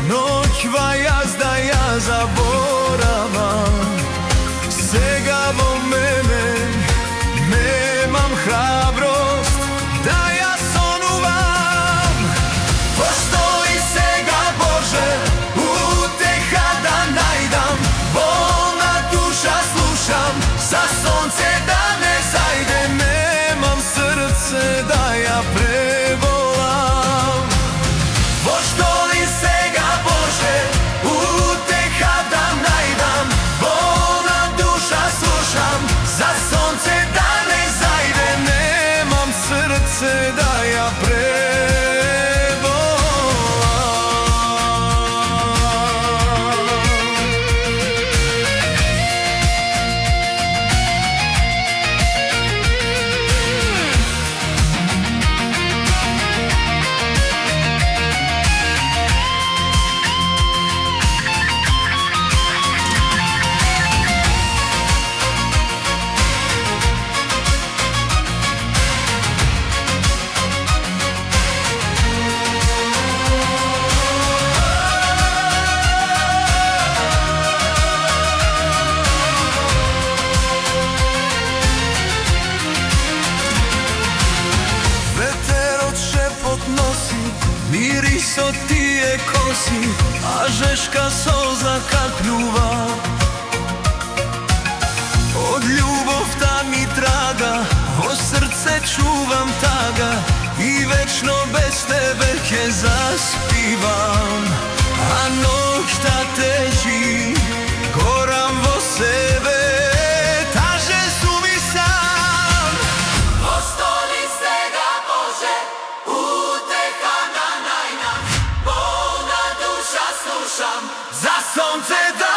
noćva jazda ja zaboravam. Сега во мене немам храброст да ја сонувам. Постои сега Боже, утеха да најдам. Болна душа слушам, за сонце да не зајде. Немам срце да ја преболам. Постои сега Боже, утеха да најдам. Болна душа слушам, за сонце да не зајде. Немам срце да ја преболам. Мирис од тие коси, а жешка солза капљува. Од љубовта ми трага, во срце чувам тага, и вечно без тебе ќе заспивам. А ноќта тежи, горам во себе, таже суми сам. Постои сега Боже, утеха да најдам. Болна душа слушам, За сонце да